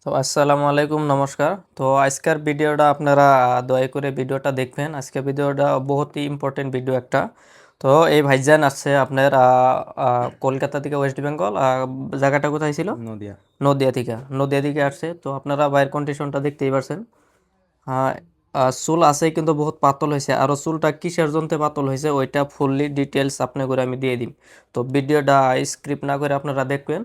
তো আসসালামু আলাইকুম, নমস্কার। তো আজকের ভিডিওটা আপনারা দয়া করে ভিডিওটা দেখবেন। আজকের ভিডিওটা বহুতই ইম্পর্টেন্ট ভিডিও একটা। তো এই ভাইজান আসছে আপনার কলকাতা থেকে ওয়েস্ট বেঙ্গল। জায়গাটা কোথায় ছিল? নদিয়া। নদিয়া থেকে আসছে। তো আপনারা বাইরের কন্ডিশনটা দেখতেই পারছেন। আহ, চুল আছে কিন্তু বহুত পাতল হয়েছে। আরও চুলটা কিসের জন্য পাতল হয়েছে ওইটা ফুললি ডিটেলস আপনি করে আমি দিয়ে দিই। তো ভিডিওটা স্ক্রিপ্ট না করে আপনারা দেখবেন।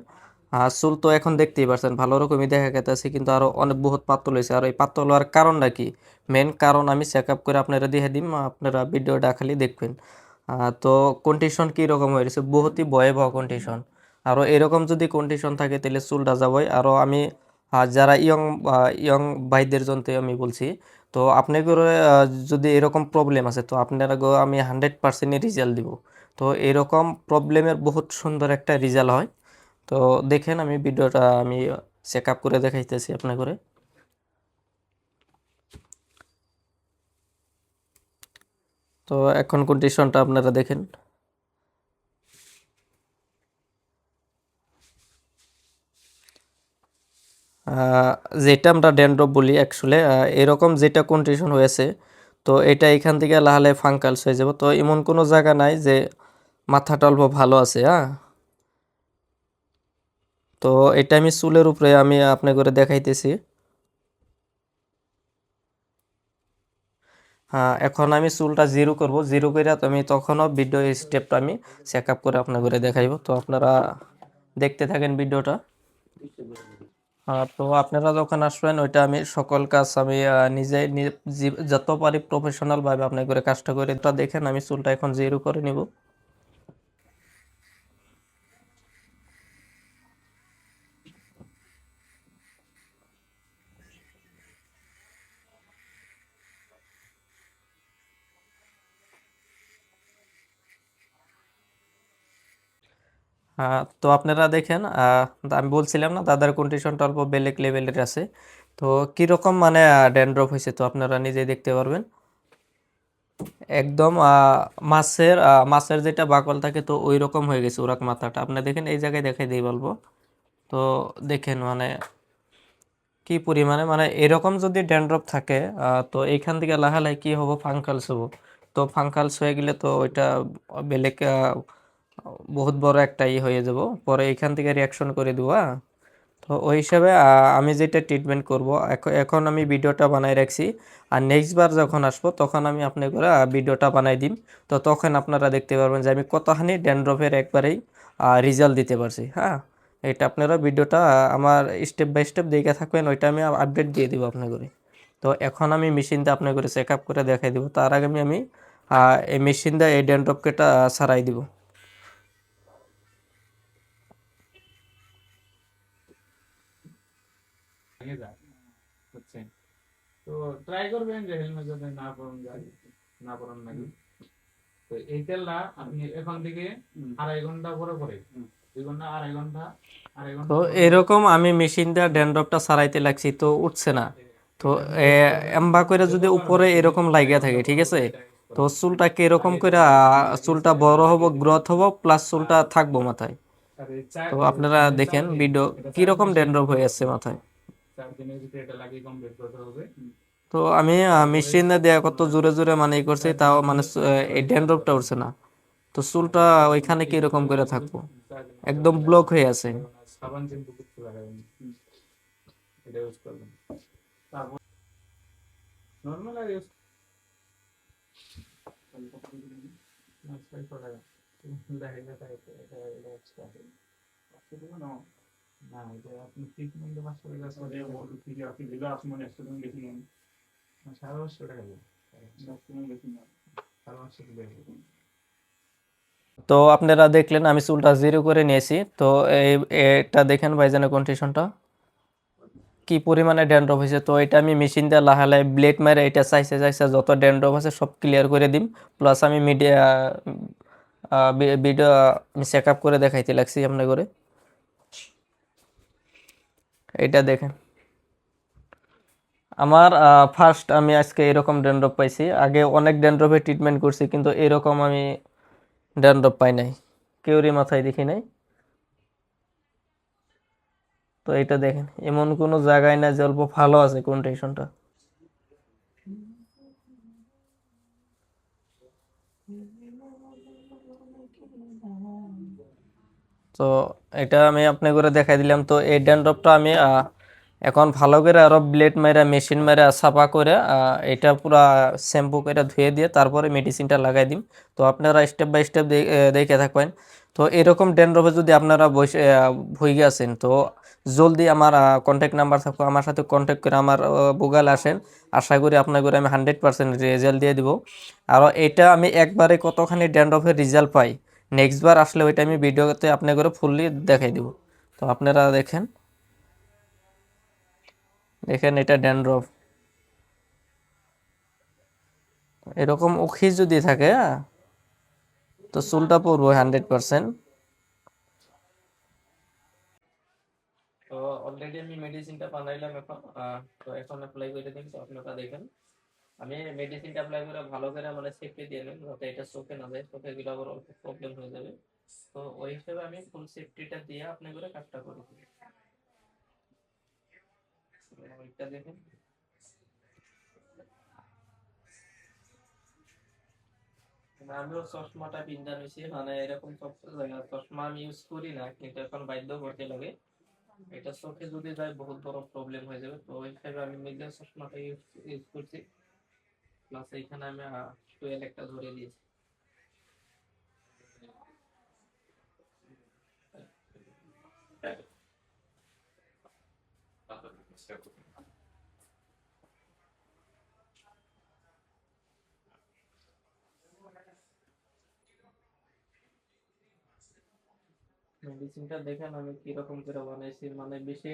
চুল তো এখন দেখতেই পারছেন ভালো রকমই দেখা গেছে, কিন্তু আরও অনেক বহুত পাতল হয়েছে। আর এই পাতল হওয়ার কারণটা কি, মেন কারণ আমি চেক আপ করে আপনারা দিয়ে দিই। আপনারা ভিডিওটা খালি দেখবেন। তো কন্ডিশন কীরকম হয়েছে, বহুতই ভয়াবহ কন্ডিশন। আরও এরকম যদি কন্ডিশন থাকে তাহলে চুলটা যাবই। আরও আমি যারা ইয়ং ভাইদের জন্য আমি বলছি। তো আপনাদের যদি এরকম প্রবলেম আছে তো আপনারা আমি 100% রেজাল্ট দিব। তো এরকম প্রবলেমের বহুত সুন্দর একটা রেজাল্ট হয়। তো দেখেন, আমি ভিডিওটা আমি চেক আপ করে দেখাইতেছি আপনার করে। তো এখন কন্ডিশনটা আপনারা দেখেন। আহ, যেটা আমরা ড্যান্ড্রফ বলি অ্যাকচুয়ালি, এরকম যেটা কন্ডিশন হয়েছে, তো এটা এখান থেকে লাহালে ফাঙ্কালস হয়ে যাব। তো এমন কোনো জায়গা নাই যে মাথাটা অল্প ভালো আছে। তো এটা আমি চুলের উপরে আমি আপনি করে দেখাইতেছি। এখন আমি চুলটা জিরো করব। জিরো করে আমি তখনও ভিডিও স্টেপটা আমি চেক আপ করে আপনার করে দেখাইব। তো আপনারা দেখতে থাকেন ভিডিওটা। তো আপনারা যখন আসবেন ওইটা আমি সকল কাজ আমি নিজে যত পারি প্রফেশনাল ভাবে আপনার করে কাজটা করে তা দেখেন। আমি চুলটা এখন জিরো করে নিব। তো আপনারা দেখেন, আমি বলছিলাম না দাদার কন্ডিশনটা অল্প বেলেগ লেভেলের আছে। তো কিরকম মানে ড্যান্ড্রফ হয়েছে তো আপনারা নিজেই দেখতে পারবেন। একদম মাছের যেটা বাকল থাকে তো ওই রকম হয়ে গেছে ওরাক মাথাটা। আপনি দেখেন, এই জায়গায় দেখাই দিই বলবো। তো দেখেন মানে কি পরিমাণে, মানে এরকম যদি ড্যান্ড্রফ থাকে তো এইখান থেকে লাহালাই কি হবো, ফাঙ্কালস হবো। তো ফাঙ্কালস হয়ে গেলে তো ওইটা বেলেগ বহুত বড় একটা হয়ে যাব। পরে এইখান থেকে রিয়াকশন করে দেবো। তো ওই হিসাবে আমি যেটা ট্রিটমেন্ট করব, এখন আমি ভিডিওটা বানাই রাখছি। আর নেক্সট বার যখন আসবো তখন আমি আপনাকে ভিডিওটা বানাই দিম। তো তখন আপনারা দেখতে পারবেন যে আমি কতখানি ড্যান্ড্রফের একবারেই রেজাল্ট দিতে পারছি। এটা আপনারা ভিডিওটা আমার স্টেপ বাই স্টেপ দেখে থাকবেন, ওইটা আমি আপডেট দিয়ে দিব আপনাকে। তো এখন আমি মেশিনটা আপনাকে চেক আপ করে দেখাই দিব। তার আগে আমি এই মেশিন দিয়ে এই ড্যান্ড্রফকেটা সারাই দিব। আগে যায় বুঝছেন। তো ট্রাই করবেন যে হেলমেট যাতে না পরন যায়, না পরন নাকি। তো এই তেলটা আপনি এখন থেকে 2.5 ঘন্টা পরে পরে 2 ঘন্টা 2.5 ঘন্টা তো পরে পরে এরকম আমি মেশিন দিয়ে ড্যান্ড্রফটা সারাইতে লাগছি তো উঠছে না। তো এম্বা করে যদি উপরে এরকম লাগিয়া থাকে, ঠিক আছে, তো চুলটা কিরকম করে চুলটা বড় হবো, গ্রোথ হবো, প্লাস চুলটা থাকবো মাথায়। আর এই চার তো আপনারা মানে চার দেখেন দিন ভিডিও এটা 4 দিন কিরকম শেষ ড্যান্ড্রফ করতে হয়ে হবে। আসছে মাথায়। 4 দিনের ভিতরে এটা লাগিয়ে কমপ্লিট করতে হবে। তো আমি তারপরে মেশিন দেয়া কত আপনার জোরে জোরে মানে করছি, 4 দিন তাও পরে মানে এই আবার রিপিট ড্যান্ড্রফটা করতে উঠছে হবে। না। তো চুলটা ওইখানে কিরকম এইভাবে করে করবেন। থাকবো, 4 দিন একদম পরে ব্লক লাগাবেন। হয়ে আছে। তখন আর সাবান শ্যাম্পু কিছু লাগাবেন না। এটা ইউজ করবেন। তারপর নরমাল আর ইউজ দেখা যায় এটা এটা এক্সট্রা না। না এটা আপনি ট্রিটমেন্টে 500 টাকা করে বলতে থেকে আপনি দিলে আপনি মনে একশো টাকা বেশি নেন। 550 টাকা দেবেন। 500 বেশি না। 550 টাকা। তো আপনারা দেখলেন আমি চুলটা জিরো করে নিয়েছি। তো এই এটা দেখেন ভাইজানের কন্ডিশনটা কি পরিমাণে ড্যান্ড্রফ হয়েছে। তো এটা আমি মেশিন দিয়ে লাহালাই ব্লেড মেরে এটা চাইছে চাইছে যত ড্যান্ড্রফ আছে সব ক্লিয়ার করে দিম। প্লাস আমি ভিডিও আমি চেক আপ করে দেখাইতে লাগছি আপনার করে। এটা দেখেন, আমার ফার্স্ট আমি আজকে এরকম ড্যান্ড্রফ পাইছি। আগে অনেক ড্যান্ড্রফের ট্রিটমেন্ট করছি কিন্তু এরকম আমি ড্যান্ড্রফ পাই নাই, কেউরই মাথায় দেখি নাই। তো এটা দেখেন এমন কোনো জায়গায় না যে অল্প ভালো আছে কন্ডিশনটা। তো এটা আমি আপনি করে দেখাই দিলাম। তো এই ড্যান্ড্রফটা আমি এখন ভালো করে আরো ব্লেড মেরে মেশিন মেরে সাফা করে এটা পুরা শ্যাম্পু করে ধুয়ে দিয়ে তারপরে মেডিসিনটা লাগাই দিম। তো আপনারা স্টেপ বাই স্টেপ দেখে থাকবেন। তো এরকম ড্যান্ড্রফে যদি আপনারা বসে ভুগে আছেন তো জলদি আমার কন্ট্যাক্ট নাম্বার থাকো, আমার সাথে কন্ট্যাক্ট করে আমার বুগাল আসেন। আশা করি আপনাকে আমি 100% রেজাল্ট দিয়ে দিব। আর এটা আমি একবারে কতখানি ড্যান্ড্রফের রেজাল্ট পাই নেক্সট বার আসলে ওইটা আমি ভিডিওতে আপনাকে ফুললি দেখাই দিব। তো আপনারা দেখেন, দেখেন এটা ড্যান্ড্রফ এরকম উখি যদি থাকে তো চুলটা পড়বো 100%। তো অলরেডি আমি মেডিসিনটা বানাইলাম এখন। তো এখন অ্যাপ্লাই করে দিন। তো আপনারা দেখেন আমি মেডিসিনটা অ্যাপ্লাই করে ভালো করে মানে সেফটি দিয়ে নিন যাতে এটা চোখে না যায়, চোখে গেলে আবার অল্প প্রবলেম হয়ে যাবে। তো ওই হিসেবে আমি ফুল সেফটিটা দিয়ে আপনি করে কাজটা করে দিই। ওইটা দেখেন আমিও চশমাটা পিন্ধা নিছি, মানে এরকম চশমা আমি ইউজ করি না কিন্তু এখন বাধ্য করতে লাগে। এটা চোখে যদি যায় বহুত বড় প্রবলেম হয়ে যাবে। তো ওই হিসেবে আমি নিজে চশমাটা ইউজ করছি। প্লাস এইখানে আমি টুয়েল একটা ধরে দিয়েছি। মেডিসিনটা দেখেন আমি কিরকম করে বানাইছি, মানে বেশি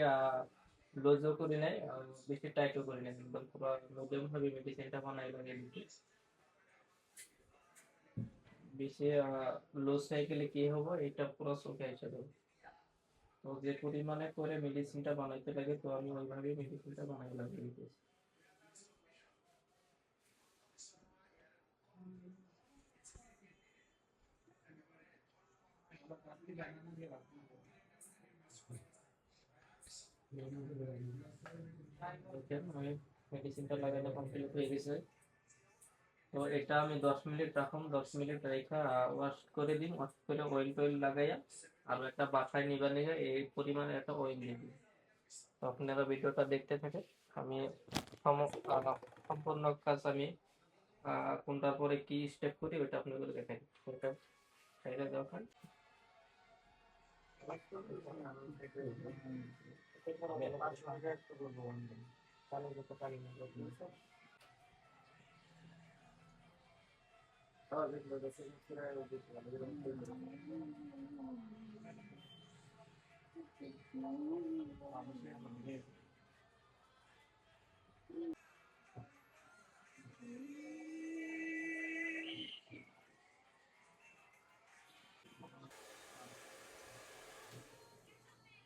লুজও করি নাই আর বেশি টাইটও করি নাই, একদম পুরো মিডিয়াম ভাবে মেডিসিনটা বানাই লাগিয়ে দিচ্ছি। বেশি লুজ হয়ে গেলে কি হবে এটা পুরো চোখে এসে যাবে। তো যে পরিমাণে করে মেডিসিনটা বানাইতে লাগে তো আমি ওইভাবে মেডিসিনটা বানাই লাগিয়ে দিতেছি। দেখেন আমি মেডিসিনটা লাগানো কমপ্লিট হয়ে গেছে। তো এটা আমি 10 মিনিট রাখুন, 10 মিনিট রেখা ওয়াশ করে দিন, ওয়াশ করে অয়েল টয়েল লাগাইয়া আর একটা বাসায় নিবা নিয়ে এই পরিমাণে একটা অয়েল দিয়ে দিন। তো আপনারা ভিডিওটা দেখতে থাকেন। আমি সম্পূর্ণ কাজ আমি কোনটার পরে কি স্টেপ করি ওটা আপনাদের দেখাই। ওটা সাইডে যখন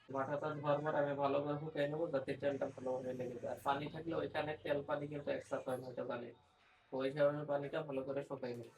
মাথাটা ধোয়ার পর আমি ভালো করে শুকাই নেবো যাতে তেলটা ভালোভাবে লেগে যায়। আর পানি থাকলে ওইখানে তেল পানি কিন্তু একসাথে হয় না, ওইটা জানি। তো ওই হিসাবে আমি পানিটা ভালো করে শুকাই নেবো।